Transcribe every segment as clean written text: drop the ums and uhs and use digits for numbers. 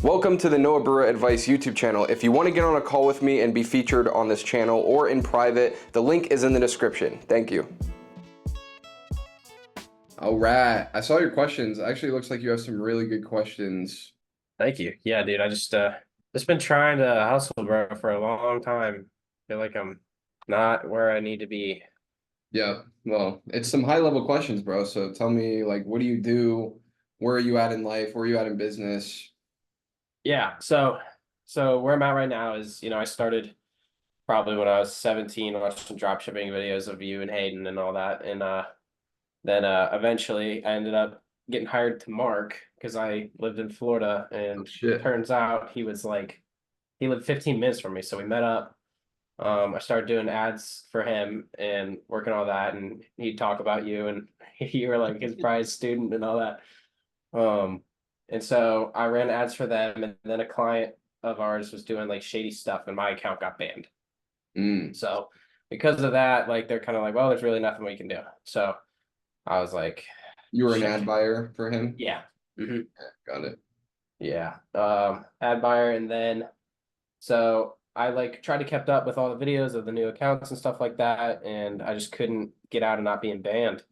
Welcome to the Noah Burra Advice YouTube channel. If you want to get on a call with me and be featured on this channel or in private, the link is in the description. Thank you. All right. I saw your questions. Actually, it looks like you have some really good questions. Thank you. Yeah, dude. I just been trying to hustle, bro, for a long time. Feel like I'm not where I need to be. Yeah. Well, it's some high level questions, bro. So tell me, like, what do you do? Where are you at in life? Where are you at in business? Yeah. So where I'm at right now is, I started probably when I was 17 watching drop shipping videos of you and Hayden and all that. And then eventually I ended up getting hired to Mark because I lived in Florida, Oh, and shit. turns out he lived 15 minutes from me. So we met up. I started doing ads for him and working all that, and he'd talk about you, and you were like his prize student and all that. Um, and so I ran ads for them, and then a client of ours was doing like shady stuff, and my account got banned. Mm. So because of that, like they're kind of like, well, there's really nothing we can do. So I was like, You were an shit, ad buyer for him? yeah, Got it. yeah, ad buyer, and then so I like tried to kept up with all the videos of the new accounts and stuff like that, and I just couldn't get out of not being banned.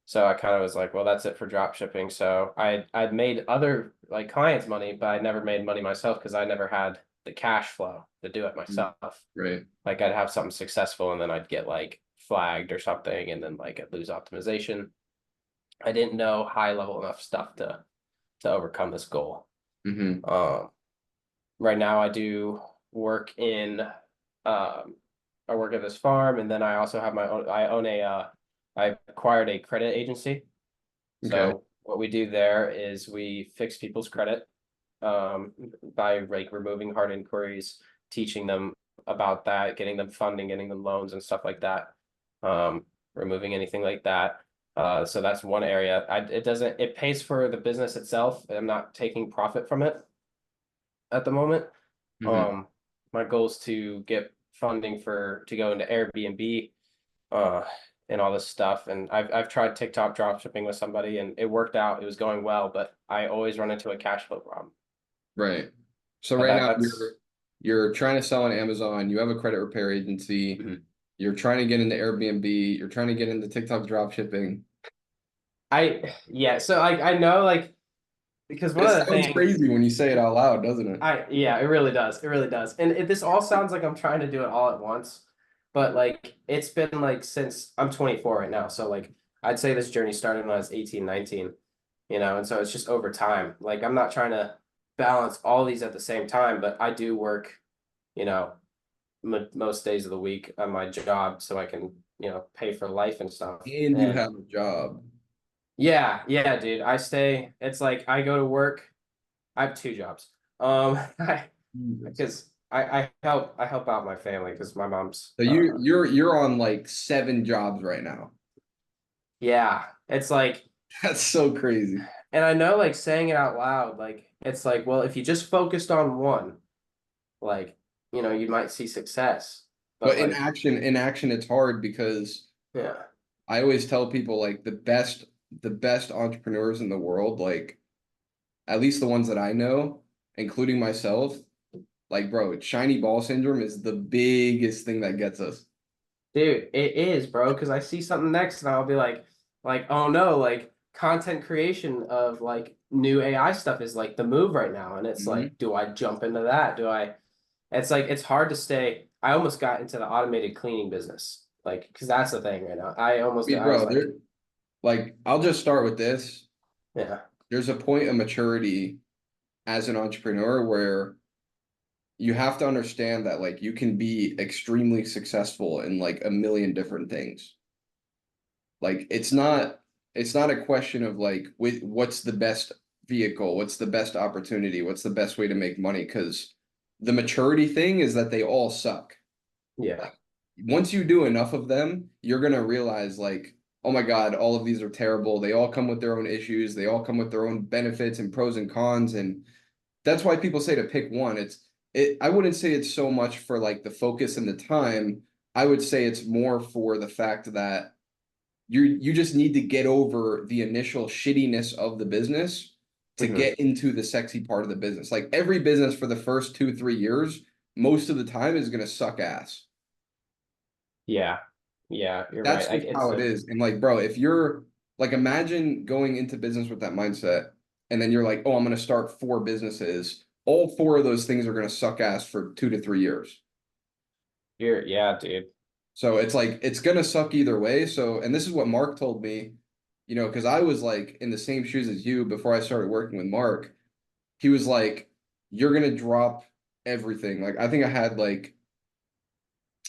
So I kind of was like, well, that's it for drop shipping. So I'd made other like clients money, but I never made money myself because I never had the cash flow to do it Mm. myself. Right. Like I'd have something successful and then I'd get like flagged or something, and then like I'd lose optimization. I didn't know high level enough stuff to overcome this goal. Mm-hmm. Um, right now I do work in I work at this farm, and then I also have my own I own a I acquired a credit agency. Okay. So what we do there is we fix people's credit by like removing hard inquiries, teaching them about that, getting them funding, getting them loans and stuff like that. Removing anything like that. So that's one area. It pays for the business itself. I'm not taking profit from it at the moment. Mm-hmm. Um, my goal is to get funding to go into Airbnb, uh, and all this stuff. And I've tried TikTok drop shipping with somebody, and it worked out. It was going well, but I always run into a cash flow problem. Right. So But right now that's you're trying to sell on Amazon, you have a credit repair agency, Mhm. you're trying to get into Airbnb, you're trying to get into TikTok drop shipping. yeah. So I know like because one It of the sounds things crazy when you say it out loud, doesn't it? yeah, it really does. It really does. And this all sounds like I'm trying to do it all at once, but like it's been like since I'm 24 right now. So like I'd say this journey started when I was 18, 19, and so it's just over time. Like I'm not trying to balance all these at the same time, but I do work, you know, most days of the week on my job so I can, pay for life and stuff. And you And have a job. yeah, yeah, dude. It's like I go to work. I have two jobs. I Jesus. because I help out my family because my mom's So you're on like 7 jobs right now. yeah, it's like, That's so crazy. and I know like saying it out loud, like it's like, well, if you just focused on one, like, you might see success. But But like, in action it's hard because yeah, I always tell people like the best entrepreneurs in the world, like at least the ones that I know, including myself, like, bro, shiny ball syndrome is the biggest thing that gets us. dude, it is, bro, because I see something next and I'll be oh no, like content creation of like new AI stuff is like the move right now. And it's Hmm. like, do I jump into that? It's like it's hard to stay. I almost got into the automated cleaning business. Like, because that's the thing right now. I mean, I was bro, like, I'll just start with this. yeah, There's a point of maturity as an entrepreneur where you have to understand that like you can be extremely successful in like a million different things. Like it's not a question of like what's the best vehicle, what's the best opportunity, what's the best way to make money, because the maturity thing is that they all suck. yeah, Once you do enough of them, you're gonna realize like, oh my God, all of these are terrible. They all come with their own issues, they all come with their own benefits and pros and cons. And that's why people say to pick one. I wouldn't say it's so much for like the focus and the time. I would say it's more for the fact that you just need to get over the initial shittiness of the business to get into the sexy part of the business. Like every business for the first 2, 3 years, most of the time is gonna suck ass. Yeah. Yeah, you're right. That's Like just it's how it a is. And like, bro, if you're like, imagine going into business with that mindset, and then you're like, oh, I'm gonna start 4 businesses. All 4 of those things are gonna suck ass for 2 to 3 years. you're yeah, dude. So it's like it's gonna suck either way. So, and this is what Mark told me, because I was like in the same shoes as you before I started working with Mark. He was like, you're gonna drop everything. Like I think I had like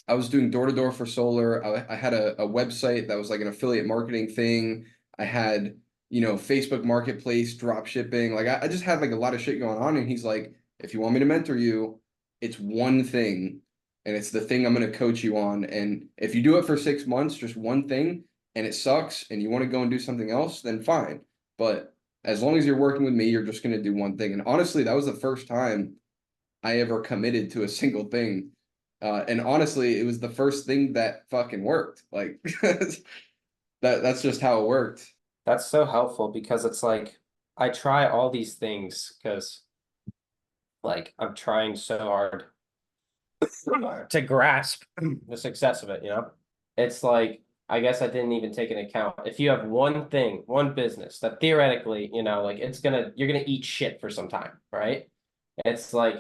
I was doing door to door for solar. I had a website that was like an affiliate marketing thing. I had, Facebook Marketplace, drop shipping. Like I just had like a lot of shit going on. And he's like, if you want me to mentor you, it's one thing. And it's the thing I'm going to coach you on. And if you do it for 6 months, just one thing, and it sucks and you want to go and do something else, then fine. But as long as you're working with me, you're just going to do one thing. And honestly, that was the first time I ever committed to a single thing. And honestly, it was the first thing that fucking worked. Like that's just how it worked. That's so helpful because it's like I try all these things because like I'm trying so hard to grasp the success of it, you know? It's like I guess I didn't even take into account if you have one thing, one business that theoretically, like you're gonna eat shit for some time, right? It's like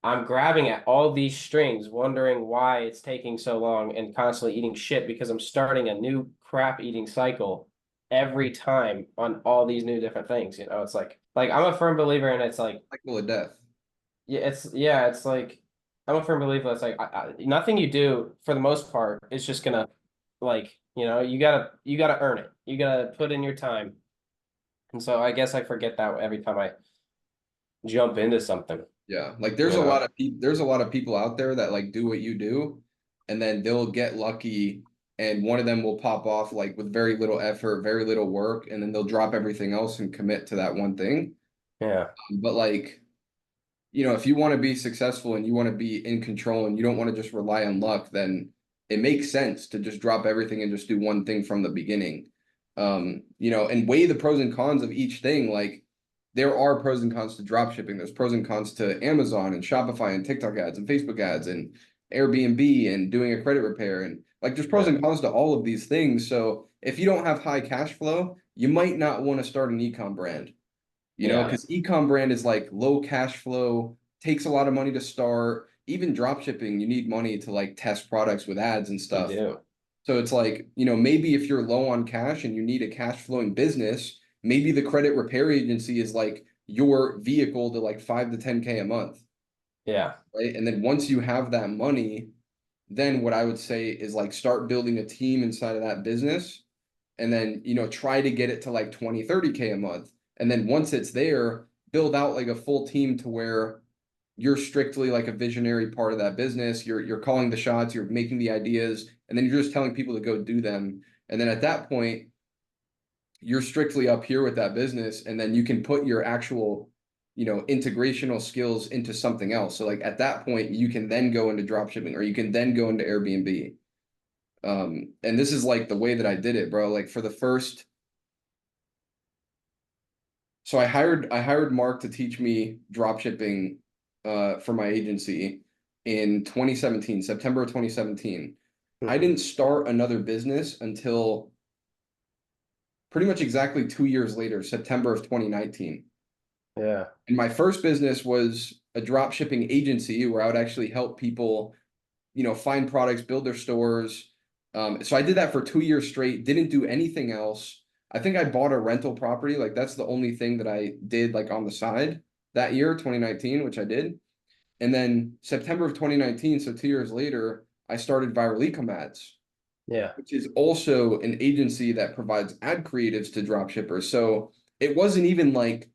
I'm grabbing at all these strings, wondering why it's taking so long and constantly eating shit because I'm starting a new crap eating cycle every time on all these new different things. It's like I'm a firm believer and it's like Cycle of death. it's like I'm a firm believer. It's like nothing you do for the most part is just gonna like you gotta earn it. You gotta put in your time, and so I guess I forget that every time I jump into something. Yeah. Like You know? there's a lot of people out there that like do what you do, and then they'll get lucky and one of them will pop off like with very little effort, very little work, and then they'll drop everything else and commit to that one thing. Yeah, But like if you want to be successful and you want to be in control and you don't want to just rely on luck, then it makes sense to just drop everything and just do one thing from the beginning. And weigh the pros and cons of each thing. Like there are pros and cons to drop shipping. There's pros and cons to Amazon and Shopify and TikTok ads and Facebook ads and Airbnb and doing a credit repair. And like there's pros yeah, and cons to all of these things. So if you don't have high cash flow, you might not want to start an ecom brand. yeah. Because ecom brand is like low cash flow, takes a lot of money to start. Even drop shipping, you need money to like test products with ads and You stuff. do. So it's like, maybe if you're low on cash and you need a cash flowing business, maybe the credit repair agency is like your vehicle to like 5 to 10K a month, Yeah, right? And then once you have that money, then what I would say is like start building a team inside of that business and then try to get it to like 20, 30K a month. And then once it's there, build out like a full team to where you're strictly like a visionary part of that business. You're calling the shots, you're making the ideas, and then you're just telling people to go do them. And then at that point, you're strictly up here with that business, and then you can put your actual integrational skills into something else. So like at that point, you can then go into drop shipping or you can then go into Airbnb. And this is like the way that I did it, bro. Like for the first, so I hired Mark to teach me drop shipping for my agency in 2017, September of 2017. I mhm, didn't start another business until pretty much exactly 2 years later, September of 2019. yeah, And my first business was a drop shipping agency where I would actually help people find products, build their stores. So I did that for 2 years straight, didn't do anything else. I think I bought a rental property. Like that's the only thing that I did like on the side that year, 2019, which I did. And then September of 2019, so 2 years later, I started Viral Ecom Ads, yeah, which is also an agency that provides ad creatives to drop shippers. So it wasn't even like,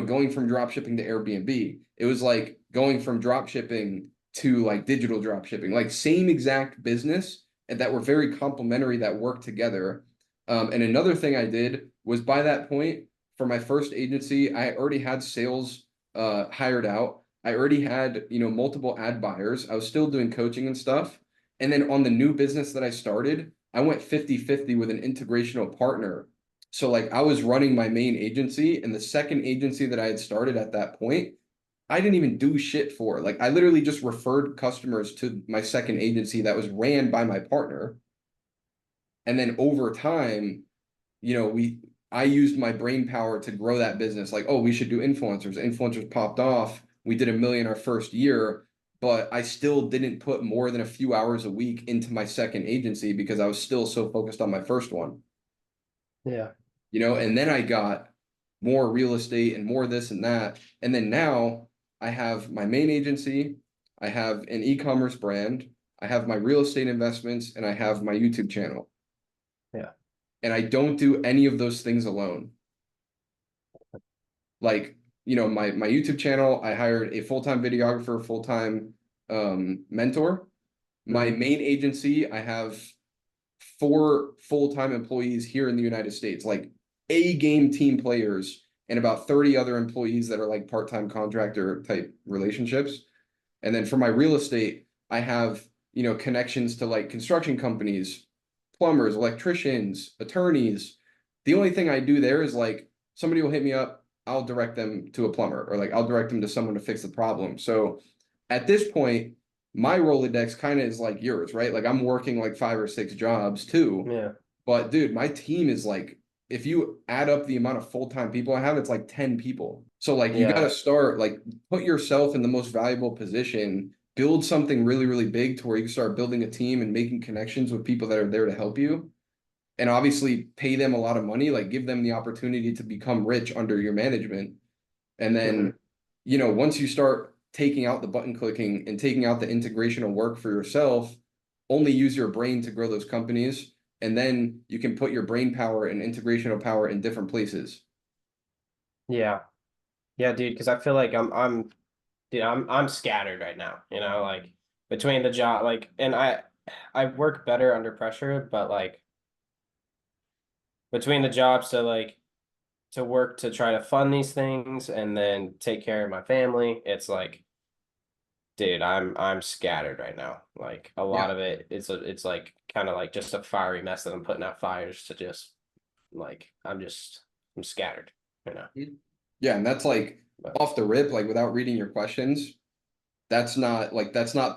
going from drop shipping to Airbnb. It was like going from drop shipping to like digital drop shipping, like same exact business and that were very complementary that worked together. And another thing I did was by that point for my first agency, I already had sales hired out. I already had, multiple ad buyers. I was still doing coaching and stuff. And then on the new business that I started, I went 50-50 with an integrational partner. So like I was running my main agency, and the second agency that I had started at that point, I didn't even do shit for. Like I literally just referred customers to my second agency that was ran by my partner. And then over time, you know, I used my brain power to grow that business. Like, oh, we should do influencers. Influencers popped off. We did 1 million our first year, but I still didn't put more than a few hours a week into my second agency because I was still so focused on my first one. Yeah. You know, and then I got more real estate and more this and that. And then now I have my main agency, I have an e-commerce brand, I have my real estate investments, and I have my YouTube channel. Yeah. And I don't do any of those things alone. Like, you know, my YouTube channel, I hired a full-time videographer, full-time mentor. My Hmm. main agency, I have 4 full-time employees here in the United States, like A game team players, and about 30 other employees that are like part-time contractor type relationships. And then for my real estate, I have, you know, connections to like construction companies, plumbers, electricians, attorneys. The only thing I do there is like somebody will hit me up, I'll direct them to a plumber, or like I'll direct them to someone to fix the problem. So at this point, my Rolodex kind of is like yours, right? Like I'm working like 5 or 6 jobs too. Yeah. But dude, my team is like, if you add up the amount of full-time people I have, it's like 10 people. So like you got Yeah. to start like put yourself in the most valuable position, build something really, really big to where you can start building a team and making connections with people that are there to help you. And obviously pay them a lot of money, like give them the opportunity to become rich under your management. And Hmm. then, you know, once you start taking out the button clicking and taking out the integrational work for yourself, only use your brain to grow those companies. And then you can put your brain power and integrational power in different places. Yeah. Yeah, dude, because I feel like dude, I'm scattered right now, like between the job, like, and I work better under pressure, but like between the jobs to work to try to fund these things and then take care of my family, it's like, dude, I'm scattered right now. Like a lot Yeah. of it, it's like kind of like just a fiery mess that I'm putting out fires to just like I'm scattered, you know. Yeah. And that's like But off the rip, like without reading your questions, that's not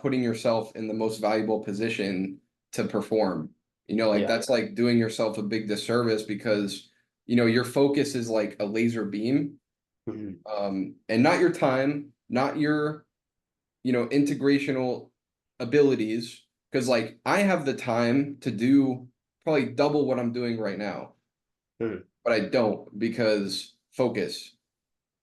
putting yourself in the most valuable position to perform. You know, like yeah. that's like doing yourself a big disservice because, you know, your focus is like a laser beam, Mhm. and not your time, not your, you know, integrational abilities. Because like I have the time to do probably double what I'm doing right now, Mhm. but I don't because focus.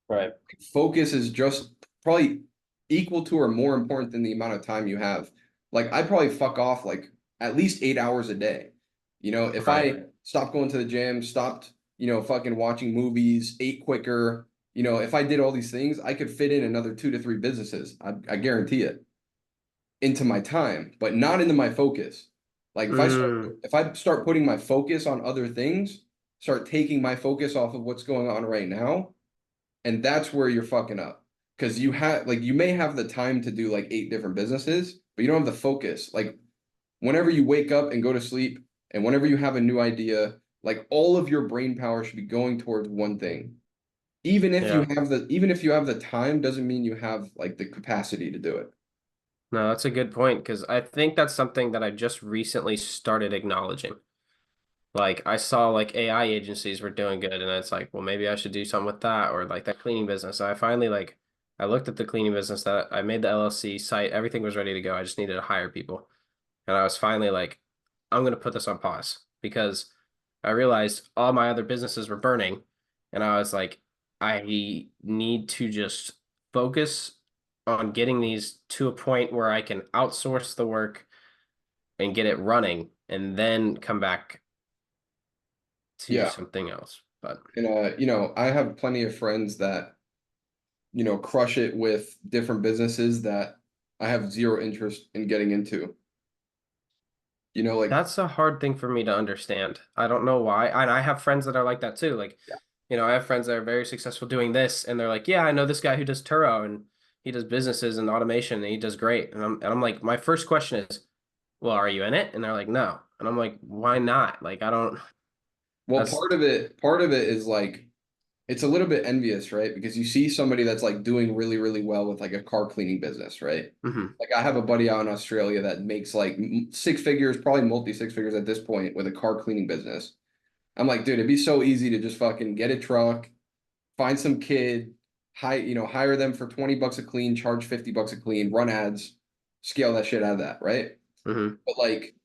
Right. Focus is just probably equal to or more important than the amount of time you have. Like I probably fuck off like at least 8 hours a day. You know, if Right. I stopped going to the gym, stopped, you know, fucking watching movies, ate quicker, you know, if I did all these things, I could fit in another 2 to 3 businesses. I guarantee it into my time, but not into my focus. Like Mm, if I start putting my focus on other things, start taking my focus off of what's going on right now, and that's where you're fucking up. Because you have like you may have the time to do like 8 different businesses, but you don't have the focus. Like whenever you wake up and go to sleep, and whenever you have a new idea, like all of your brain power should be going towards one thing. yeah. Even if you have the time, doesn't mean you have like the capacity to do it. No, that's a good point because I think that's something that I just recently started acknowledging. Like I saw like AI agencies were doing good, and it's like, well, maybe I should do something with that or like that cleaning business. And I finally like I looked at the cleaning business that I made the LLC site, everything was ready to go. I just needed to hire people. And I was finally like, I'm gonna put this on pause because I realized all my other businesses were burning, and I was like, I need to just focus on getting these to a point where I can outsource the work and get it running, and then come back to Yeah. something else. But And you know, I have plenty of friends that, you know, crush it with different businesses that I have zero interest in getting into. You know, like that's a hard thing for me to understand. I don't know why. And I have friends that are like that too. Like, I have friends that are very successful doing this, and they're like, "Yeah, I know this guy who does Turo, and he does businesses and automation, and he does great." And I'm like, my first question is, "Well, are you in it?" And they're like, "No." And I'm like, "Why not?" Like, I don't. Well, That's part of it is like it's a little bit envious, right? Because you see somebody that's like doing really, really well with like a car cleaning business, right? mhm, Like I have a buddy out in Australia that makes like six figures, probably multi six figures at this point with a car cleaning business. I'm like, dude, it'd be so easy to just fucking get a truck, find some kid, hire them for 20 bucks a clean, charge 50 bucks a clean, run ads, scale that shit out of that, right? mhm, But like,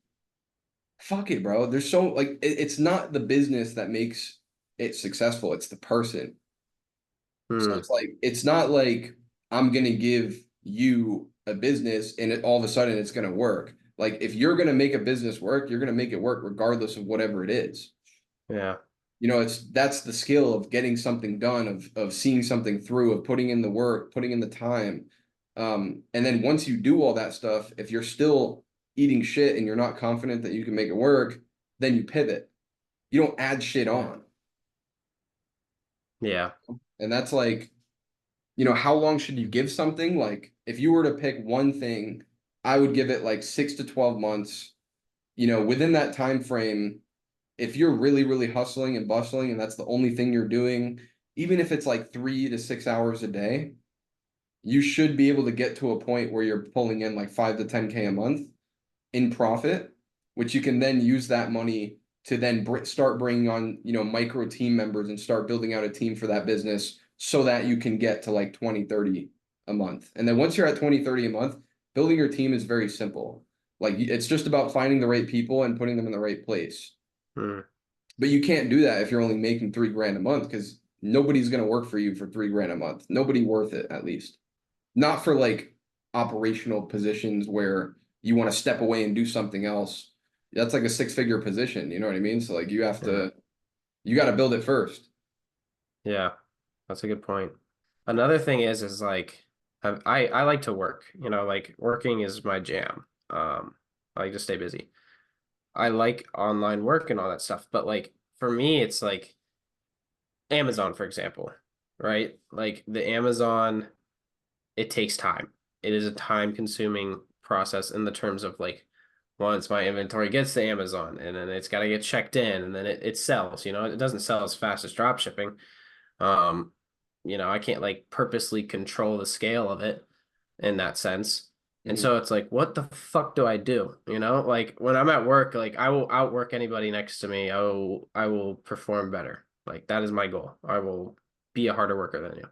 fuck it, bro. There's so like it's not the business that makes it successful, it's the person. So mm, it's like it's not like I'm gonna give you a business and all of a sudden it's gonna work. Like if you're gonna make a business work, you're gonna make it work regardless of whatever it is. yeah, It's that's the skill of getting something done, of seeing something through, of putting in the work, putting in the time. And then once you do all that stuff, if you're still eating shit and you're not confident that you can make it work, then you pivot. You don't add shit yeah, on. yeah, And that's like, how long should you give something? Like if you were to pick one thing, I would give it like 6 to 12 months. Within that time frame, if you're really, really hustling and bustling and that's the only thing you're doing, even if it's like 3 to 6 hours a day, you should be able to get to a point where you're pulling in like 5 to 10K a month in profit, which you can then use that money to then start bringing on, micro team members and start building out a team for that business so that you can get to like 20, 30 a month. And then once you're at 20, 30 a month, building your team is very simple. Like it's just about finding the right people and putting them in the right place. mm, But you can't do that if you're only making 3 grand a month because nobody's going to work for you for 3 grand a month. Nobody worth it, at least. Not for like operational positions where you want to step away and do something else. That's like a six-figure position. You know what I mean? So like yeah, you got to build it first. yeah. That's a good point. Another thing is like I like to work. Like working is my jam. I like to stay busy. I like online work and all that stuff, but like for me, it's like Amazon, for example, right? Like the Amazon, it takes time. It is a time-consuming process in the terms of like once my inventory gets to Amazon and then it's got to get checked in and then it sells. It doesn't sell as fast as drop shipping. Um, I can't like purposely control the scale of it in that sense. And Mhm. so it's like, what the fuck do I do? Like when I'm at work, like I will outwork anybody next to me. I will perform better. Like that is my goal. I will be a harder worker than you.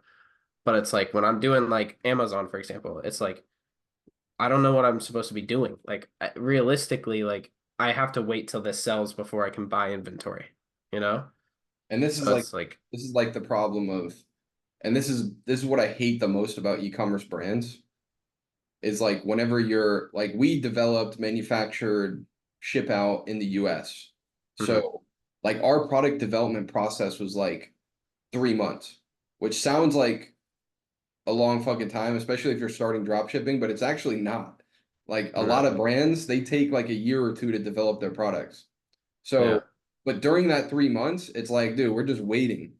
But it's like when I'm doing like Amazon, for example, it's like I don't know what I'm supposed to be doing. Like realistically, like I have to wait till this sells before I can buy inventory, you know? And this is So like it's like, the problem of, and this is what I hate the most about e-commerce brands is like whenever you're like we developed, manufactured, ship out in the US. mhm, So like our product development process was like 3 months, which sounds like a long fucking time, especially if you're starting drop shipping, but it's actually not. Like a lot mhm, of brands, they take like a year or two to develop their products. yeah, So, but during that 3 months, it's like, dude, we're just waiting.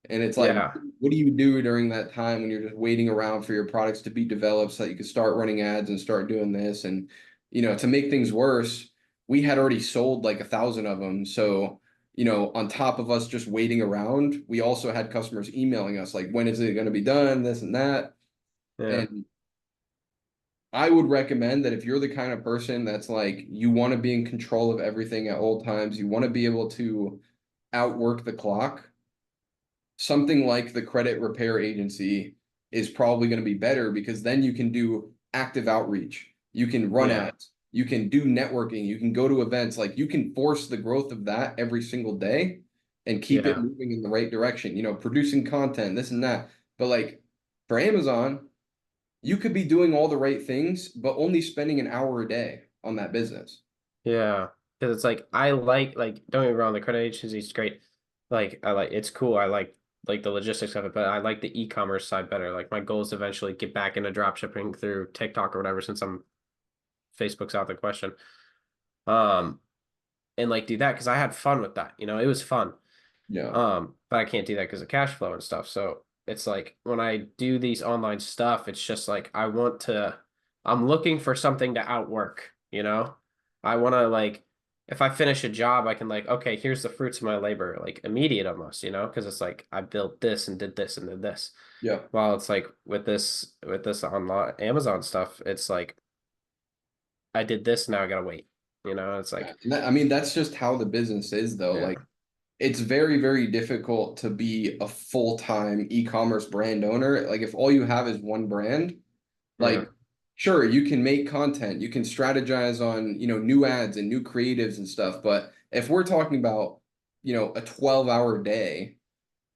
And it's like, yeah, what do you do during that time when you're just waiting around for your products to be developed so that you can start running ads and start doing this? And, to make things worse, we had already sold like 1,000 of them. So, on top of us just waiting around, we also had customers emailing us like, when is it going to be done? This and that. yeah, And I would recommend that if you're the kind of person that's like, you want to be in control of everything at all times, you want to be able to outwork the clock, something like the credit repair agency is probably going to be better because then you can do active outreach. You can run yeah, ads. You can do networking. You can go to events. Like you can force the growth of that every single day and keep it yeah, moving in the right direction, producing content, this and that. But like for Amazon, you could be doing all the right things, but only spending an hour a day on that business. yeah. Because it's like I like don't get me wrong, the credit agency is great. Like I like it's cool. I like the logistics of it, but I like the e-commerce side better. Like my goal is to eventually get back into drop shipping through TikTok or whatever, since I'm Facebook's out the question. Um, and like do that because I had fun with that. It was fun. Yeah. But I can't do that because of cash flow and stuff. So it's like when I do these online stuff, it's just like I'm looking for something to outwork. I want to like if I finish a job, I can like, okay, here's the fruits of my labor, like immediate almost, because it's like I built this and did this and did this. Yeah. While it's like with this online Amazon stuff, it's like I did this, now I gotta wait. It's Yeah. like, And I mean, that's just how the business is, though. yeah, Like, it's very, very difficult to be a full-time e-commerce brand owner. Like, if all you have is one brand, yeah, like, sure, you can make content, you can strategize on, new ads and new creatives and stuff. But if we're talking about, a 12-hour day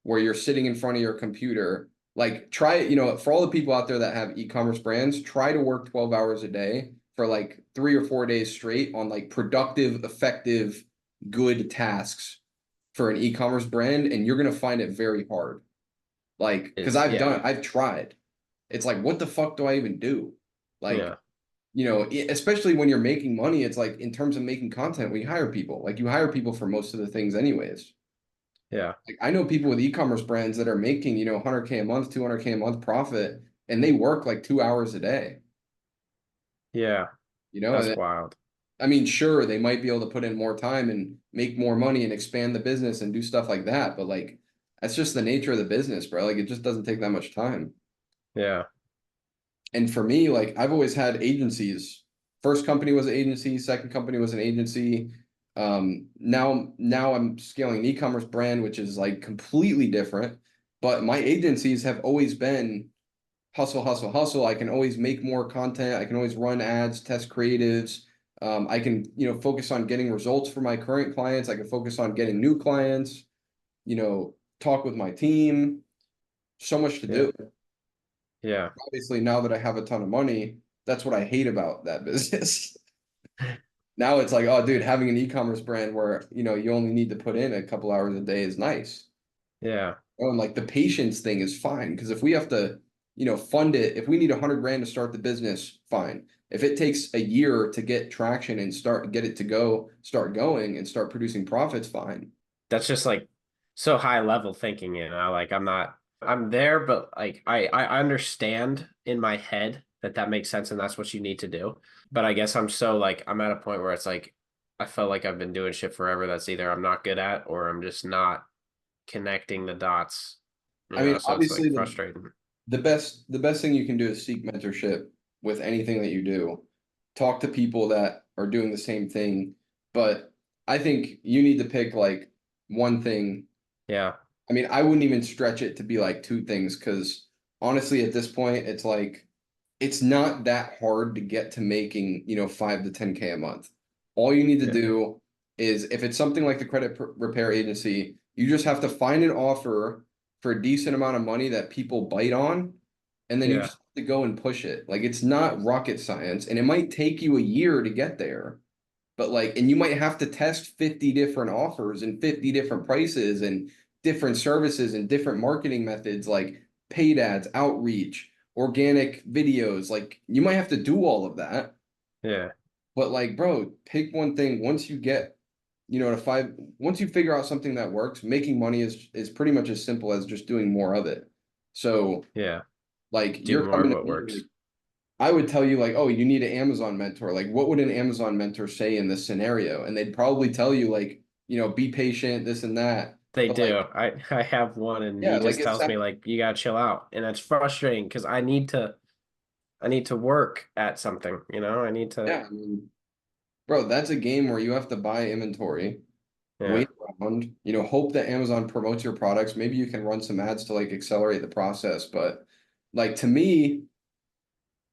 where you're sitting in front of your computer, like try, for all the people out there that have e-commerce brands, try to work 12 hours a day for like 3 or 4 days straight on like productive, effective, good tasks for an e-commerce brand, and you're gonna find it very hard. Like, because yeah, I've tried. It's like, what the fuck do I even do? Like, yeah, especially when you're making money, it's like in terms of making content, we hire people. Like you hire people for most of the things anyways. yeah, Like I know people with e-commerce brands that are making, 100K a month, 200K a month profit, and they work like 2 hours a day, yeah. That's and wild. I mean, sure, they might be able to put in more time and make more money and expand the business and do stuff like that, but like that's just the nature of the business, bro. Like it just doesn't take that much time. Yeah, And for me, like I've always had agencies. First company was an agency, second company was an agency. Now I'm scaling an e-commerce brand, which is like completely different. But my agencies have always been hustle, hustle, hustle. I can always make more content. I can always run ads, test creatives. I can, focus on getting results for my current clients. I can focus on getting new clients, talk with my team. So much to yeah, do. yeah, Obviously, now that I have a ton of money, that's what I hate about that business. Now it's like, oh, dude, having an e-commerce brand where, you only need to put in a couple hours a day is nice. yeah, Oh, and like the patience thing is fine because if we have to, fund it, if we need 100 grand to start the business, fine. If it takes a year to get traction and get it to start going and start producing profits, fine. that's just like so high level thinking, like I'm there, but like I understand in my head that makes sense and that's what you need to do. But I guess I'm at a point where it's like I felt like I've been doing shit forever that's either I'm not good at or I'm just not connecting the dots, I mean, so it's obviously like frustrating. the best thing you can do is seek mentorship with anything that you do. Talk to people that are doing the same thing, but I think you need to pick like one thing. Yeah, I mean, I wouldn't even stretch it to be like two things because honestly, at this point, it's like it's not that hard to get to making, 5 to 10K a month. All you need to yeah, do is if it's something like the repair agency, you just have to find an offer for a decent amount of money that people bite on, and then you yeah, just have to go and push it. Like it's not rocket science, and it might take you a year to get there. But like, and you might have to test 50 different offers and 50 different prices and different services and different marketing methods like paid ads, outreach, organic videos. Like you might have to do all of that. yeah, But like, bro, pick one thing. Once you get, to once you figure out something that works, making money is pretty much as simple as just doing more of it. So yeah. like Do you're more of coming to what me like works. I would tell you like, oh, you need an Amazon mentor. Like, what would an Amazon mentor say in this scenario? And they'd probably tell you like, be patient, this and that. They But like, do. I have one and yeah, he like just it's tells me like you gotta chill out. And it's frustrating because I need to work at something, I need to, yeah, I mean, bro, that's a game where you have to buy inventory, yeah, wait around, hope that Amazon promotes your products. Maybe you can run some ads to like accelerate the process. But like to me,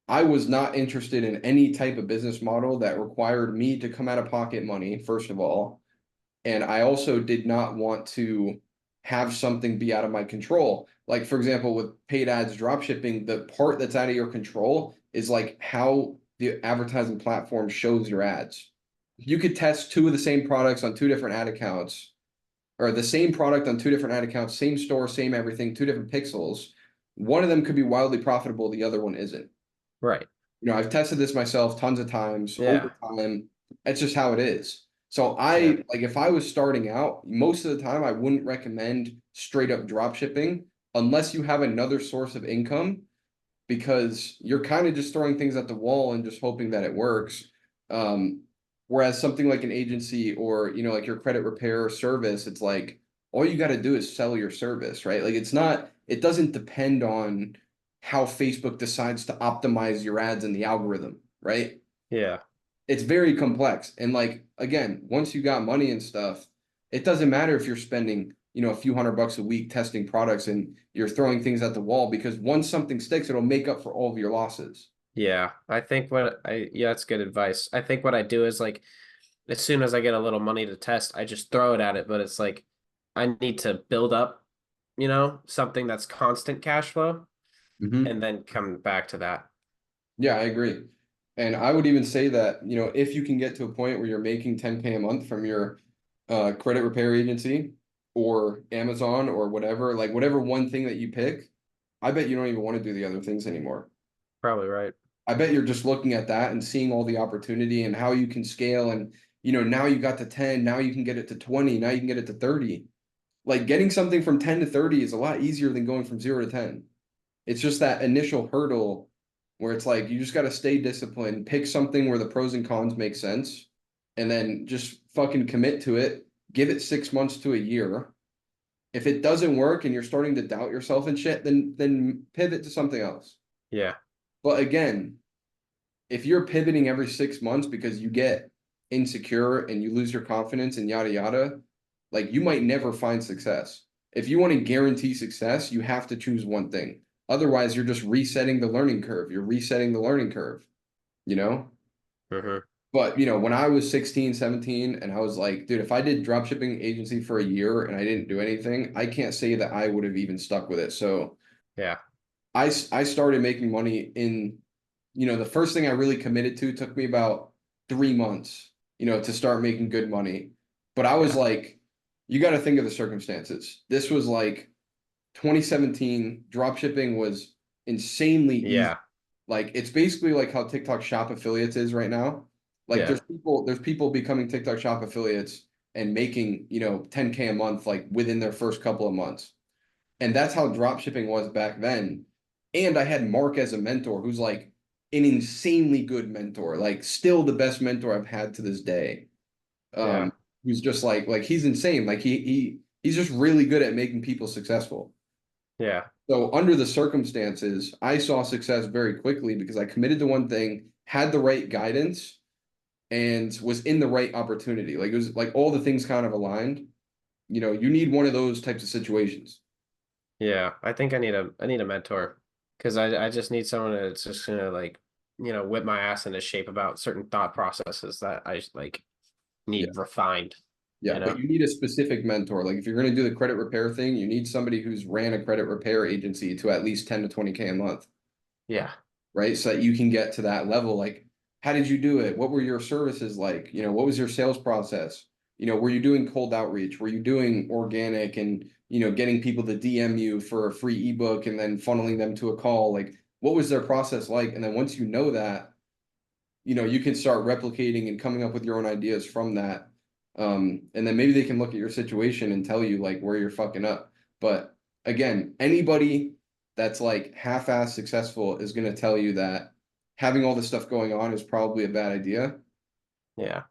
I was not interested in any type of business model that required me to come out of pocket money, first of all. And I also did not want to have something be out of my control. Like, for example, with paid ads, drop shipping, the part that's out of your control is like how the advertising platform shows your ads. You could test two of the same products on two different ad accounts, or the same product on two different ad accounts, same store, same everything, two different pixels. One of them could be wildly profitable, the other one isn't. right. I've tested this myself tons of times over Yeah, time. It's just how it is. So yeah, like if I was starting out, most of the time I wouldn't recommend straight up drop shipping unless you have another source of income because you're kind of just throwing things at the wall and just hoping that it works. Um, Whereas something like an agency or, like your credit repair service, it's like all you got to do is sell your service, right? Like it doesn't depend on how Facebook decides to optimize your ads in the algorithm, right? Yeah. It's very complex. And like again, once you got money and stuff, it doesn't matter if you're spending, a few $100 a week testing products and you're throwing things at the wall because once something sticks, it'll make up for all of your losses. Yeah. I think yeah, that's good advice. I think what I do is like, as soon as I get a little money to test, I just throw it at it. But it's like, I need to build up, something that's constant cash flow and Hmm. then come back to that. Yeah, I agree. And I would even say that, if you can get to a point where you're making 10K a month from your credit repair agency or Amazon or whatever, like whatever one thing that you pick, I bet you don't even want to do the other things anymore. Probably right. I bet you're just looking at that and seeing all the opportunity and how you can scale. And, now you got to 10, now you can get it to 20, now you can get it to 30. Like getting something from 10 to 30 is a lot easier than going from 0 to 10. It's just that initial hurdle where it's like you just got to stay disciplined, pick something where the pros and cons make sense, and then just fucking commit to it. Give it 6 months to a year. If it doesn't work and you're starting to doubt yourself and shit, then pivot to something else. Yeah. But again, if you're pivoting every 6 months because you get insecure and you lose your confidence and yada yada, like you might never find success. If you want to guarantee success, you have to choose one thing. Otherwise, you're just resetting the learning curve. You're resetting the learning curve, you know? Hmm. But, when I was 16, 17, and I was like, dude, if I did dropshipping agency for a year and I didn't do anything, I can't say that I would have even stuck with it. So Yeah. I started making money in, the first thing I really committed to took me about 3 months, to start making good money. But I was Yeah. like, you got to think of the circumstances. This was like 2017, drop shipping was insanely easy. Yeah. Like it's basically like how TikTok shop affiliates is right now. Like Yeah. there's people becoming TikTok shop affiliates and making, 10K a month like within their first couple of months. And that's how drop shipping was back then. And I had Mark as a mentor who's like an insanely good mentor, like still the best mentor I've had to this day. Yeah. Who's just like he's insane. Like he's just really good at making people successful. Yeah. So under the circumstances, I saw success very quickly because I committed to one thing, had the right guidance, and was in the right opportunity. Like it was like all the things kind of aligned. You need one of those types of situations. Yeah. I think I need a mentor because I just need someone that's just gonna like, whip my ass into shape about certain thought processes that I like Yeah. need refined, Yeah, you but know? you need a specific mentor. Like if you're going to do the credit repair thing, you need somebody who's ran a credit repair agency to at least 10 to 20K a month, Yeah. right? So that you can get to that level. Like, how did you do it? What were your services like? What was your sales process? Were you doing cold outreach? Were you doing organic and, getting people to DM you for a free ebook and then funneling them to a call? Like, what was their process like? And then once you know that, you can start replicating and coming up with your own ideas from that. And then maybe they can look at your situation and tell you like where you're fucking up. But again, anybody that's like half-ass successful is going to tell you that having all this stuff going on is probably a bad idea, Yeah.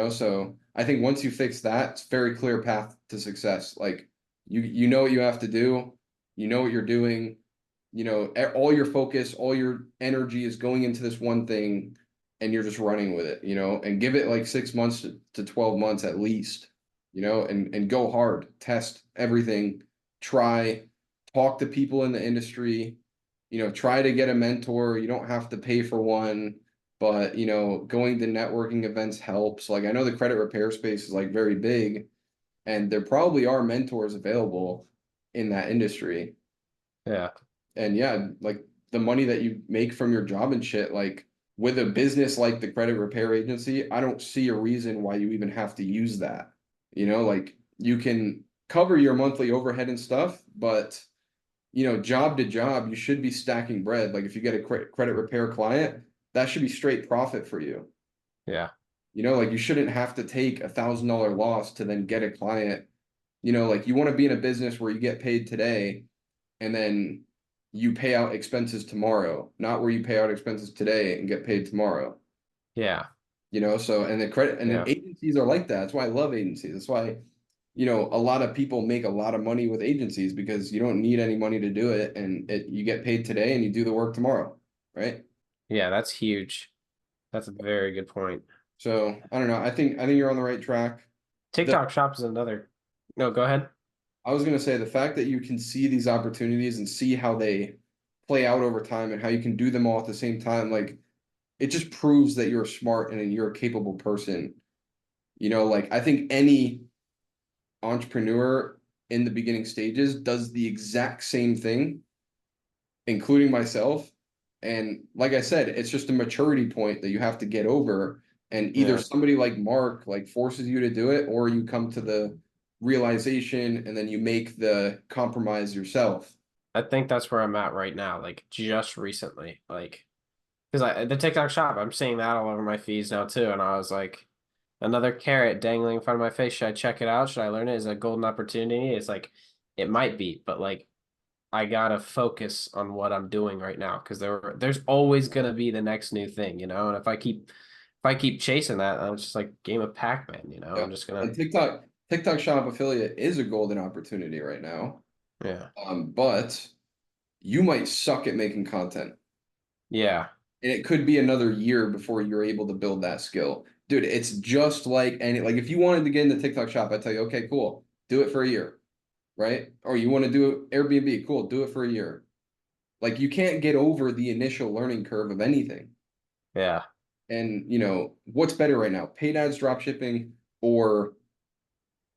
So I think once you fix that, it's a very clear path to success. Like you know what you have to do, you know what you're doing, all your focus, all your energy is going into this one thing and you're just running with it, and give it like 6 months to 12 months at least, and go hard, test everything, try, talk to people in the industry, try to get a mentor. You don't have to pay for one, but going to networking events helps. Like I know the credit repair space is like very big and there probably are mentors available in that industry. Yeah. And yeah, like the money that you make from your job and shit, like with a business like the credit repair agency, I don't see a reason why you even have to use that. Like you can cover your monthly overhead and stuff, but job to job, you should be stacking bread. Like if you get a credit repair client, that should be straight profit for you. Yeah. Like you shouldn't have to take $1,000 loss to then get a client. Like you want to be in a business where you get paid today and then you pay out expenses tomorrow, not where you pay out expenses today and get paid tomorrow. Yeah. So and the credit and then Yeah. agencies are like that. That's why I love agencies. That's why, a lot of people make a lot of money with agencies because you don't need any money to do it and you get paid today and you do the work tomorrow, right? Yeah, that's huge. That's a very good point. So I don't know. I think you're on the right track. The TikTok Shop is another. No, go ahead. I was gonna say the fact that you can see these opportunities and see how they play out over time and how you can do them all at the same time, like it just proves that you're smart and you're a capable person. Like I think any entrepreneur in the beginning stages does the exact same thing, including myself. And like I said, it's just a maturity point that you have to get over. And either Yeah. somebody like Mark like forces you to do it, or you come to the realization and then you make the compromise yourself. I think that's where I'm at right now, like just recently. Like, because the TikTok Shop, I'm seeing that all over my feeds now too. And I was like, another carrot dangling in front of my face. Should I check it out? Should I learn it? Is it a golden opportunity? It's like, it might be, but like, I gotta focus on what I'm doing right now because there's always gonna be the next new thing, And if I keep chasing that, I'm just like game of Pac-Man, Yeah. I'm just gonna And TikTok Shop affiliate is a golden opportunity right now. yeah. But you might suck at making content. Yeah. And it could be another year before you're able to build that skill. Dude, it's just like if you wanted to get into TikTok Shop, I tell you, okay, cool, do it for a year, right? Or you want to do Airbnb, cool, do it for a year. Like you can't get over the initial learning curve of anything. Yeah. And what's better right now? Paid ads, drop shipping, or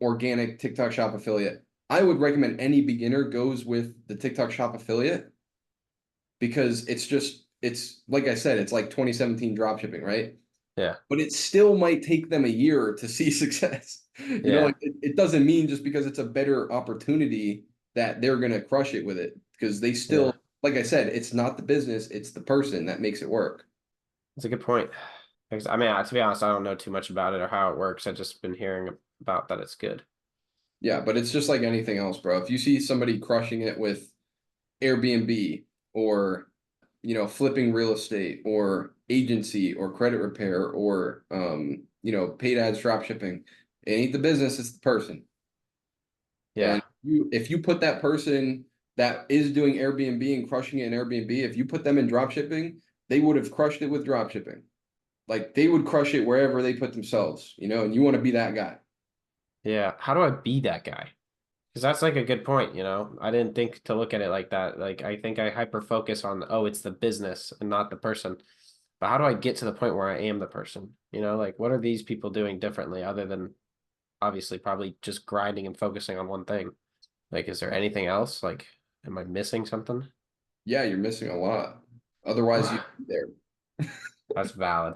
organic TikTok Shop affiliate? I would recommend any beginner goes with the TikTok Shop affiliate because it's like I said, it's like 2017 drop shipping, right? Yeah. But it still might take them a year to see success. Yeah. Like it doesn't mean just because it's a better opportunity that they're gonna crush it with it because they Yeah. still, like I said, it's not the business, it's the person that makes it work. It's a good point. Because I mean, to be honest, I don't know too much about it or how it works. I've just been hearing about that it's good. Yeah, but it's just like anything else, bro. If you see somebody crushing it with Airbnb or flipping real estate or agency or credit repair or paid ads drop shipping, it ain't the business, it's the person. Yeah. And if you put that person that is doing Airbnb and crushing it in Airbnb, if you put them in drop shipping, they would have crushed it with drop shipping. Like they would crush it wherever they put themselves, and you want to be that guy. Yeah. How do I be that guy? Because that's like a good point. I didn't think to look at it like that. Like I think I hyper focus on, oh, it's the business and not the person. But how do I get to the point where I am the person? Like what are these people doing differently other than obviously probably just grinding and focusing on one thing? Like, is there anything else? Like, am I missing something? Yeah, you're missing a lot. Otherwise, you'd be there. That's valid.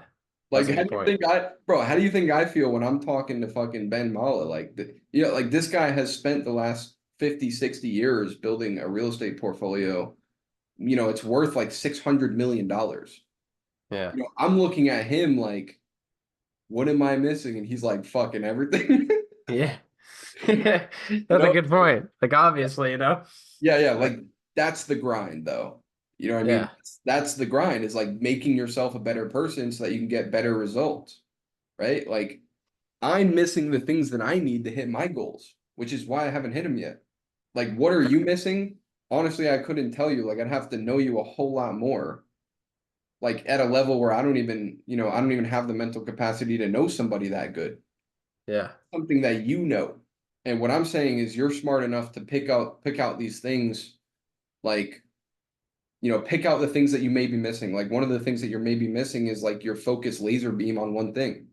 Like, That's a good point. how do you think I feel when I'm talking to fucking Ben Mala? Like, like this guy has spent the last 50, 60 years building a real estate portfolio. It's worth like $600 million. Yeah. I'm looking at him like, what am I missing? And he's like, fucking everything. Yeah. You That's a know? good point. Like, obviously. Yeah, yeah. I, Like, that's the grind, though. You know what I mean? yeah. That's the grind is like making yourself a better person so that you can get better results, right? Like, I'm missing the things that I need to hit my goals, which is why I haven't hit them yet. Like, what are you missing? Honestly, I couldn't tell you. Like, I'd have to know you a whole lot more. Like, at a level where I don't even have the mental capacity to know somebody that good. Yeah. Something that you know. And what I'm saying is you're smart enough to pick out these things, like, pick out the things that you may be missing. Like one of the things that you're maybe missing is like your focus laser beam on one thing.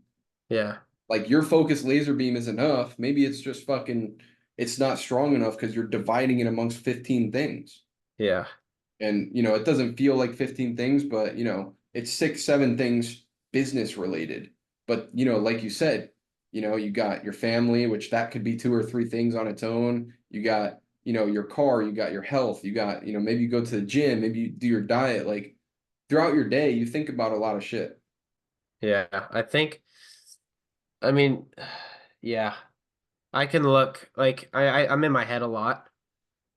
Yeah. Like your focus laser beam is enough. Maybe it's just it's not strong enough because you're dividing it amongst 15 things. Yeah. And it doesn't feel like 15 things, but it's 6, 7 things business related. But like you said, you got your family, which that could be 2 or 3 things on its own. You got, your car, you got your health, you got, maybe you go to the gym, maybe you do your diet. Like throughout your day, you think about a lot of shit. Yeah. I mean, yeah. I can look like I'm in my head a lot.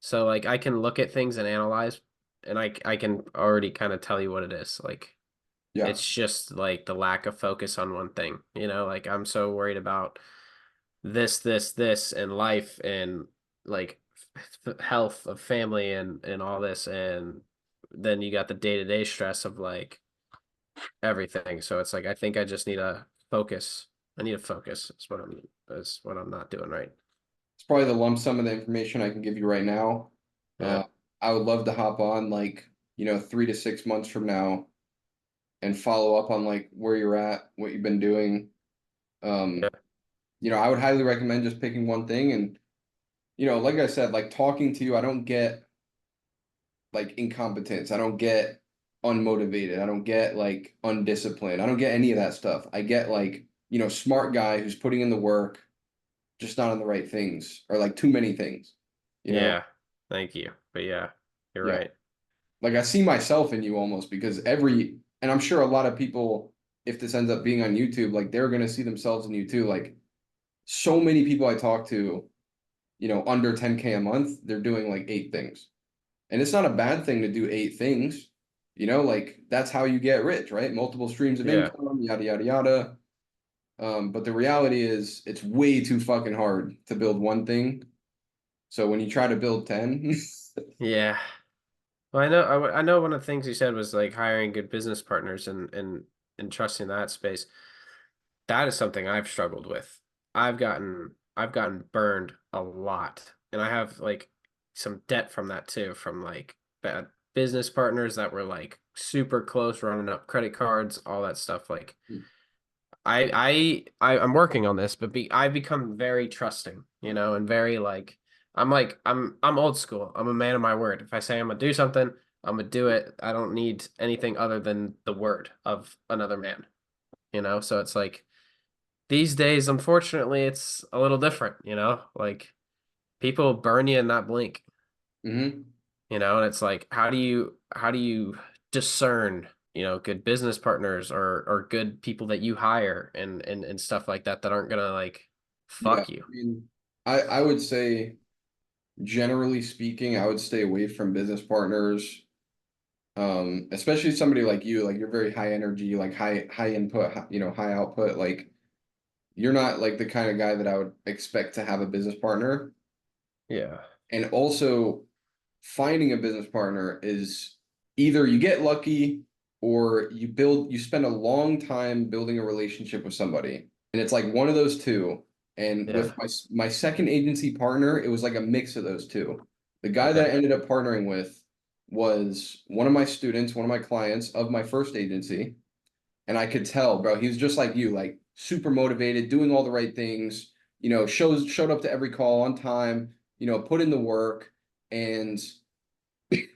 So like I can look at things and analyze and I can already kind of tell you what it is. Like Yeah. It's just like the lack of focus on one thing, like I'm so worried about this and life and like health of family and all this, and then you got the day-to-day stress of like everything. So it's like I think I just need a focus. I need to focus. Is what I'm not doing right. It's probably the lump sum of the information I can give you right now. Yeah. Uh, I would love to hop on like, 3 to 6 months from now and follow up on like where you're at, what you've been doing. Yeah. Um, I would highly recommend just picking one thing and, like I said, like talking to you, I don't get like incompetence. I don't get unmotivated. I don't get like undisciplined. I don't get any of that stuff. I get like, smart guy who's putting in the work, just not on the right things or like too many things, you know? Yeah. Thank you. But yeah, you're Yeah. right. Like I see myself in you almost because and I'm sure a lot of people, if this ends up being on YouTube, like they're gonna see themselves in you too. Like so many people I talk to, under 10K a month, they're doing like 8 things. And it's not a bad thing to do 8 things. Like that's how you get rich, right? Multiple streams of Yeah. income, yada yada yada. But the reality is it's way too fucking hard to build one thing. So when you try to build 10, Yeah. Well, I know one of the things you said was like hiring good business partners and trusting that space. That is something I've struggled with. I've gotten burned a lot, and I have like some debt from that too, from like bad business partners that were like super close, running up credit cards, all that stuff. Like I'm working on this, but I've become very trusting, and very I'm old school. I'm a man of my word. If I say I'm gonna do something, I'm gonna do it. I don't need anything other than the word of another man. So it's like these days, unfortunately, it's a little different, like people burn you in that blink, hmm and it's like how do you discern, good business partners or good people that you hire and stuff like that aren't gonna like Yeah. fuck you. I mean, I would say generally speaking, I would stay away from business partners. Especially somebody like you, like you're very high energy, like high input, high output. Like you're not like the kind of guy that I would expect to have a business partner. Yeah. And also finding a business partner is either you get lucky or you spend a long time building a relationship with somebody. And it's like one of those two. And Yeah. with my second agency partner, it was like a mix of those two. The guy that Yeah. I ended up partnering with was one of my students, one of my clients of my first agency. And I could tell, bro, he was just like you, like super motivated, doing all the right things, showed up to every call on time, put in the work and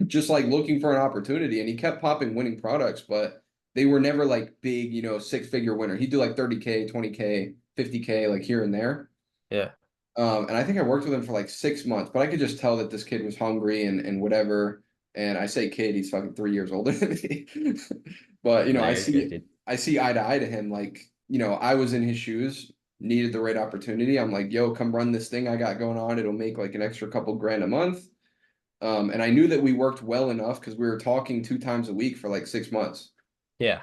just like looking for an opportunity. And he kept popping winning products, but they were never like big, 6-figure winner. He'd do like 30K, 20K, 50K, like here and there. Yeah. And I think I worked with him for like 6 months, but I could just tell that this kid was hungry and whatever. And I say kid, he's fucking 3 years older than me. But No, I you're good, see dude. I see eye to eye to him. Like, I was in his shoes, needed the right opportunity. I'm like, yo, come run this thing I got going on. It'll make like an extra couple grand a month. And I knew that we worked well enough because we were talking 2 times a week for like 6 months. Yeah.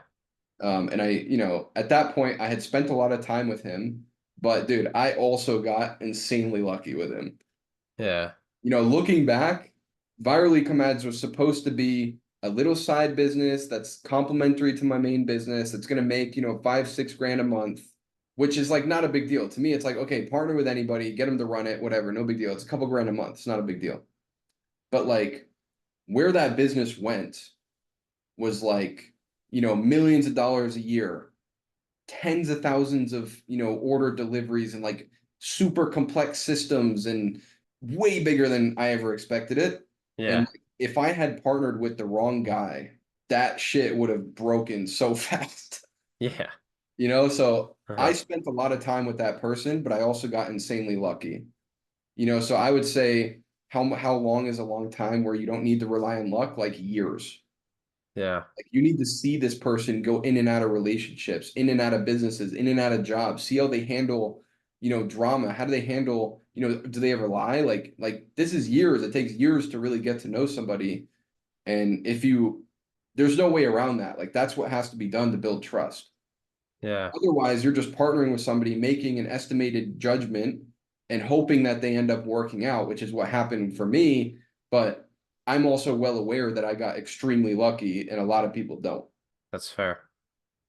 And at that point, I had spent a lot of time with him, but dude, I also got insanely lucky with him. Yeah. Looking back, Virally Comads was supposed to be a little side business that's complementary to my main business. That's going to make, 5, 6 grand a month, which is like not a big deal. To me, it's like, okay, partner with anybody, get them to run it, whatever, no big deal. It's a couple grand a month. It's not a big deal. But like where that business went was like, millions of dollars a year, tens of thousands of, order deliveries and like super complex systems and way bigger than I ever expected it. And Yeah. like, if I had partnered with the wrong guy, that shit would have broken so fast. Yeah. So I Uh-huh. spent a lot of time with that person, but I also got insanely lucky. So I would say how long is a long time where you don't need to rely on luck? Like years. Yeah. Like you need to see this person go in and out of relationships, in and out of businesses, in and out of jobs, see how they handle, drama. How do they handle, do they ever lie? Like this is years. It takes years to really get to know somebody. And if you there's no way around that. Like that's what has to be done to build trust. Yeah, Otherwise, you're just partnering with somebody, making an estimated judgment and hoping that they end up working out, which is what happened for me. But I'm also well aware that I got extremely lucky and a lot of people don't. that's fair.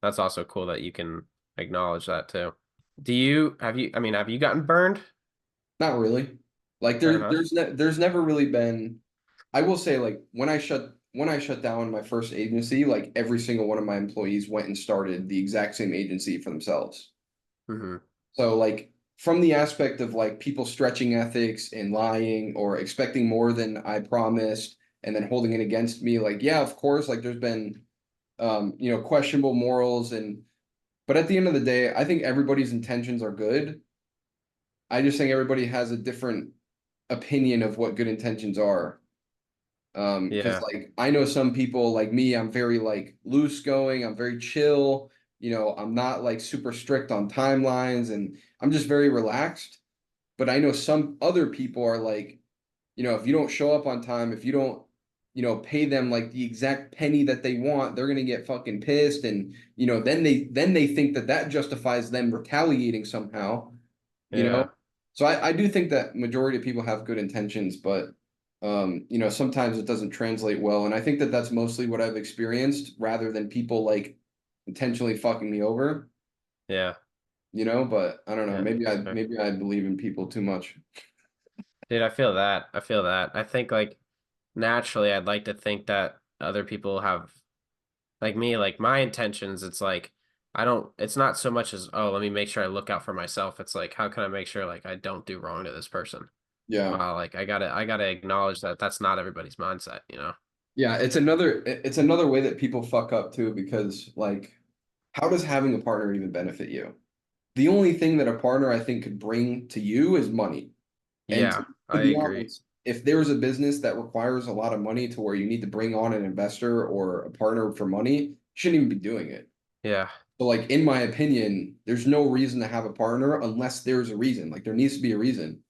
That's also cool that you can acknowledge that too. Do you have you I mean, have you gotten burned? Not really. Like Fair enough. there's never really been. I will say like when I shut down my first agency, like every single one of my employees went and started the exact same agency for themselves. Hmm. So like from the aspect of like people stretching ethics and lying or expecting more than I promised and then holding it against me, like yeah, of course, like there's been questionable morals and but at the end of the day, I think everybody's intentions are good. I just think everybody has a different opinion of what good intentions are. Because Yeah. like I know some people like me, I'm very like loose going, I'm very chill, I'm not like super strict on timelines and I'm just very relaxed. But I know some other people are like, if you don't show up on time, if you don't, pay them like the exact penny that they want, they're gonna get fucking pissed, and then they think that that justifies them retaliating somehow, you know. Yeah. So I do think that majority of people have good intentions, but sometimes it doesn't translate well, and I think that that's mostly what I've experienced, rather than people like intentionally fucking me over, Yeah. But I don't know, Yeah. maybe That's I fair. maybe I believe in people too much. Dude, I feel that. I feel that. I think like naturally I'd like to think that other people have like me, like my intentions, it's like I don't it's not so much as oh, let me make sure I look out for myself. It's like how can I make sure like I don't do wrong to this person? Yeah. Like I gotta acknowledge that that's not everybody's mindset, you know? Yeah, it's another way that people fuck up too, because like how does having a partner even benefit you? The only thing that a partner I think could bring to you is money. And to, Yeah, to I be agree. honest, if there's a business that requires a lot of money to where you need to bring on an investor or a partner for money, you shouldn't even be doing it. Yeah. So like in my opinion, there's no reason to have a partner unless there's a reason. Like there needs to be a reason.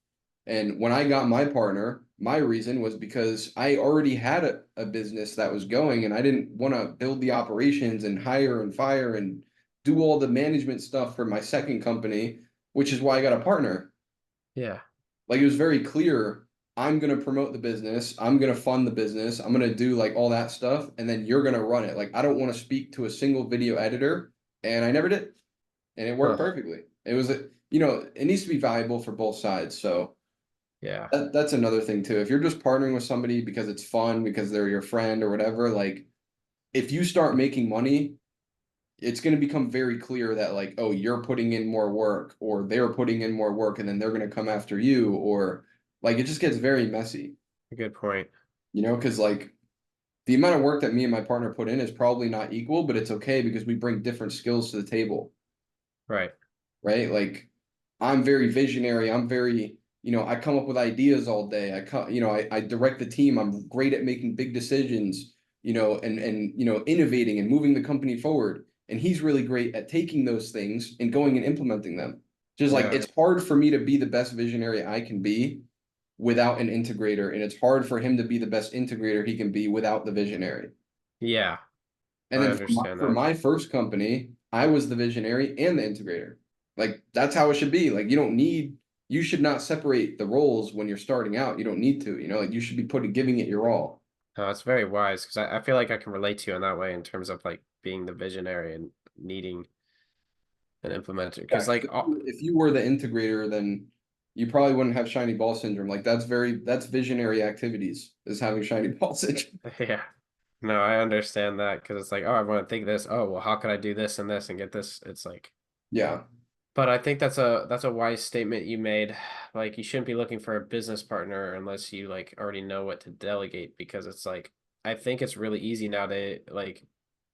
And when I got my partner, my reason was because I already had a business that was going and I didn't want to build the operations and hire and fire and do all the management stuff for my second company, which is why I got a partner. Yeah. Like it was very clear, I'm going to promote the business, I'm going to fund the business, I'm going to do like all that stuff, and then you're going to run it. Like I don't want to speak to a single video editor, and I never did. And it worked Huh. perfectly. It was, it needs to be valuable for both sides. So Yeah. that's another thing too. If you're just partnering with somebody because it's fun, because they're your friend or whatever, like if you start making money, it's going to become very clear that like, oh, you're putting in more work or they're putting in more work and then they're going to come after you or like it just gets very messy, Good point. because like the amount of work that me and my partner put in is probably not equal, but it's okay because we bring different skills to the table, Right. right? Like I'm very visionary. I'm very, I come up with ideas all day. I direct the team. I'm great at making big decisions, and innovating and moving the company forward. And he's really great at taking those things and going and implementing them. Just like Yeah. it's hard for me to be the best visionary I can be without an integrator, and it's hard for him to be the best integrator he can be without the visionary. Yeah. And I then for my, understand for that. my first company, I was the visionary and the integrator. Like that's how it should be. Like you should not separate the roles when you're starting out. You don't need to, like you should be giving it your all. It's very wise because I feel like I can relate to you in that way in terms of like being the visionary and needing an implementer. Yeah, Because 'cause like, if you were the integrator, then you probably wouldn't have shiny ball syndrome. Like that's visionary activities is having shiny ball syndrome. yeah, no, I understand that because it's like, oh, I want to think this. Oh, well, how could I do this and this and get this? It's like, Yeah. but I think that's a wise statement you made. Like, you shouldn't be looking for a business partner unless you like already know what to delegate because it's like, I think it's really easy nowadays. Like,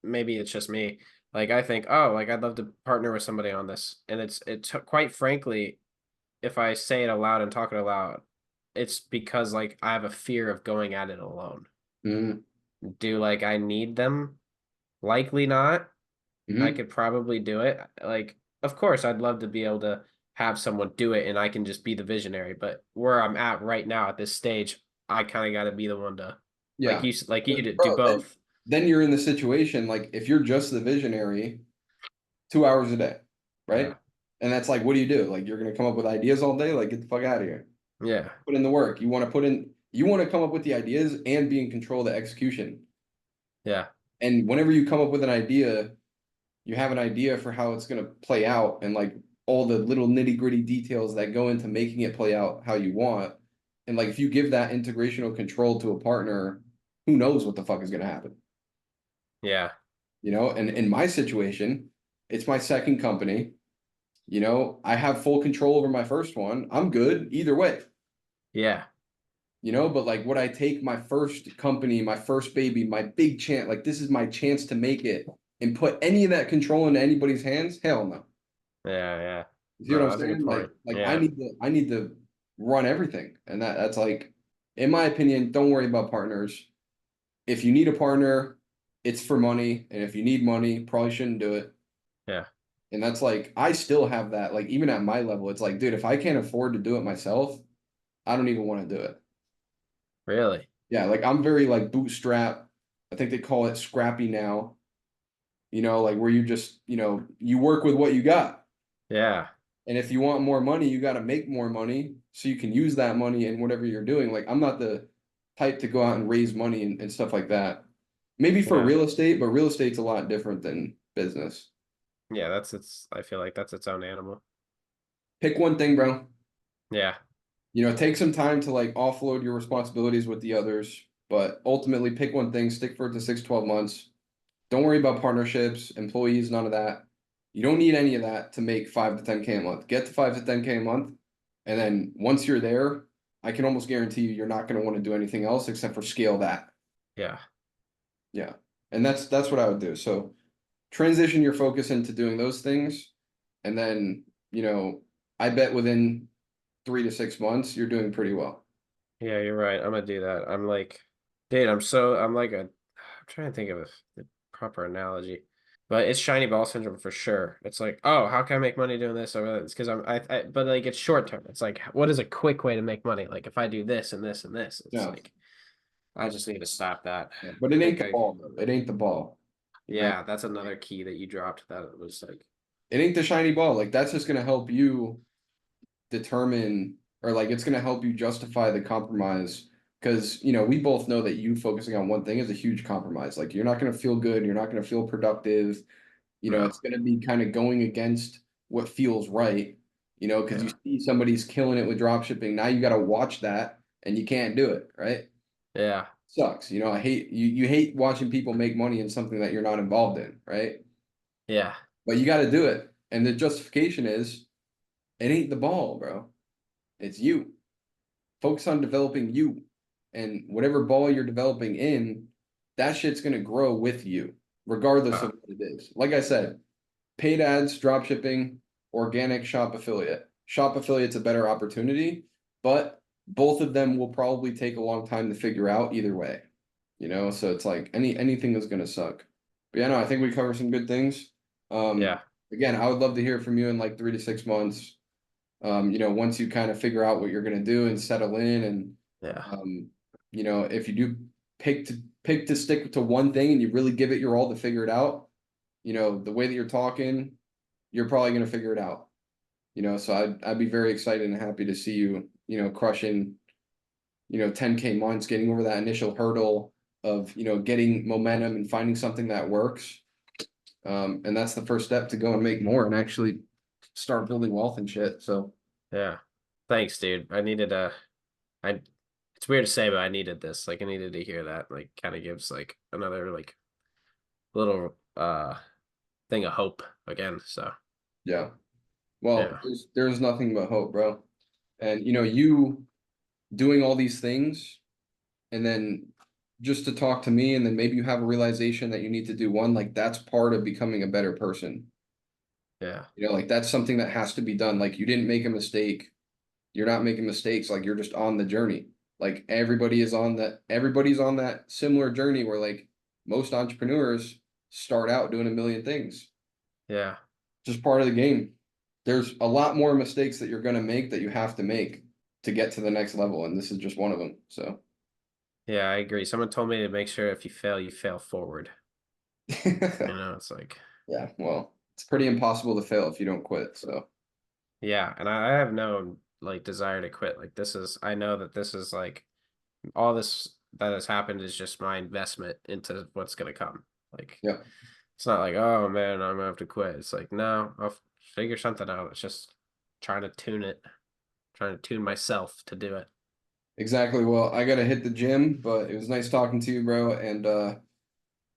maybe it's just me. Like, I think, oh, like I'd love to partner with somebody on this, and it's quite frankly if I say it aloud and talk it aloud, it's because like I have a fear of going at it alone. Mm-hmm. Do like I need them? Likely not. I Mm-hmm. could probably do it. Like, of course, I'd love to be able to have someone do it and I can just be the visionary. But where I'm at right now at this stage, I kind of got to be the one to, Yeah. like you did, do Bro, and both. then you're in the situation like if you're just the visionary, 2 hours a day, Yeah. right? And that's like, what do you do? Like you're gonna come up with ideas all day? Like get the fuck out of here. Yeah. Put in the work. You want to come up with the ideas and be in control of the execution. Yeah. And whenever you come up with an idea, you have an idea for how it's gonna play out and like all the little nitty-gritty details that go into making it play out how you want. And like if you give that integrational control to a partner, who knows what the fuck is gonna happen? Yeah. You know, and in my situation, it's my second company. You know, I have full control over my first one. I'm good either way, Yeah. you know, but like would I take my first company, my first baby, my big chance, like this is my chance to make it and put any of that control into anybody's hands? Hell no. Yeah. Yeah. You see what No, I'm that's a good saying? point. Like Yeah. I need to run everything. And that's like, in my opinion, don't worry about partners. If you need a partner, it's for money. And if you need money, probably shouldn't do it. Yeah. And that's like, I still have that. Like, even at my level, it's like, dude, if I can't afford to do it myself, I don't even want to do it. Really? Yeah, like I'm very like bootstrap. I think they call it scrappy now, you know, like where you just, you know, you work with what you got. Yeah. And if you want more money, you got to make more money so you can use that money in whatever you're doing. Like I'm not the type to go out and raise money and stuff like that. Maybe for Yeah. real estate, but real estate's a lot different than business. Yeah. I feel like that's its own animal. Pick one thing, bro. Yeah. You know, take some time to like offload your responsibilities with the others, but ultimately pick one thing, stick for it to 6 to 12 months. Don't worry about partnerships, employees, none of that. You don't need any of that to make 5 to 10K a month. Get to 5 to 10K a month. And then once you're there, I can almost guarantee you you're not going to want to do anything else except for scale that. Yeah. Yeah. And that's what I would do. So transition your focus into doing those things. And then, you know, I bet within 3 to 6 months, you're doing pretty well. Yeah. You're right. I'm gonna do that. I'm like, dude, I'm trying to think of the proper analogy, but it's shiny ball syndrome for sure. It's like, oh, how can I make money doing this? Or it's because but like it's short term. It's like, what is a quick way to make money? Like if I do this and this and this, it's Yeah. like, I just need to stop that. Yeah. But I it ain't think the I, ball, though. It ain't the ball. Right? yeah, that's another key that you dropped that was like, It ain't the shiny ball. Like that's just going to help you determine or like it's going to help you justify the compromise because you know we both know that you focusing on one thing is a huge compromise. Like you're not going to feel good, you're not going to feel productive. You know, no, it's going to be kind of going against what feels right, you know, because you yeah, see somebody's killing it with drop shipping. Now you got to watch that and you can't do it, right? yeah, Sucks. You know, I hate you hate watching people make money in something that you're not involved in, right? yeah, But you got to do it. And the justification is it ain't the ball, bro. It's you. Focus on developing you. And whatever ball you're developing in, that shit's gonna grow with you, regardless uh, of what it is. Like I said, paid ads, drop shipping, organic shop affiliate. Shop affiliate's a better opportunity, but both of them will probably take a long time to figure out either way. You know, so it's like anything is gonna suck. But yeah, no, I think we covered some good things. Um, yeah, again, I would love to hear from you in like 3 to 6 months. You know, once you kind of figure out what you're going to do and settle in and yeah, um, you know, if you do pick to stick to one thing and you really give it your all to figure it out, you know, the way that you're talking, you're probably going to figure it out. You know, so I'd be very excited and happy to see you, you know, crushing, you know, 10K months, getting over that initial hurdle of, you know, getting momentum and finding something that works. And that's the first step to go and make more and actually start building wealth and shit. So yeah. Thanks, dude. I, it's weird to say, but I needed this. Like I needed to hear that. Like kind of gives like another like little thing of hope again. So yeah. Well, yeah, there's nothing but hope, bro. And you know, you doing all these things and then just to talk to me and then maybe you have a realization that you need to do one, like that's part of becoming a better person. yeah, You know, like that's something that has to be done. Like you didn't make a mistake. You're not making mistakes. Like you're just on the journey. Like everybody's on that similar journey where like most entrepreneurs start out doing a million things. yeah. Just part of the game. There's a lot more mistakes that you're going to make that you have to make to get to the next level, and this is just one of them. So, Yeah, I agree. Someone told me to make sure if you fail forward. It's like, Yeah, well, it's pretty impossible to fail if you don't quit, so. yeah, and I have no like desire to quit. Like I know that this is like all this that has happened is just my investment into what's gonna come. Like, Yeah, it's not like, oh man, I'm gonna have to quit. It's like, no, figure something out. It's just trying to tune it, trying to tune myself to do it. exactly. Well, I gotta hit the gym, but it was nice talking to you, bro. And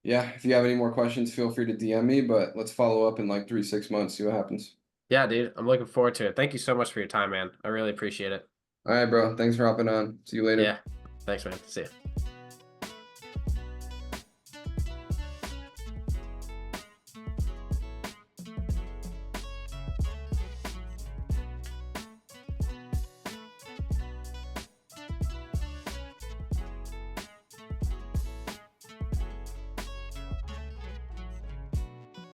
yeah, if you have any more questions, feel free to DM me, but let's follow up in like 3, 6 months, see what happens. Yeah, dude, I'm looking forward to it. Thank you so much for your time, man. I really appreciate it. All right, bro. Thanks for hopping on. See you later. Yeah, thanks, man. See ya.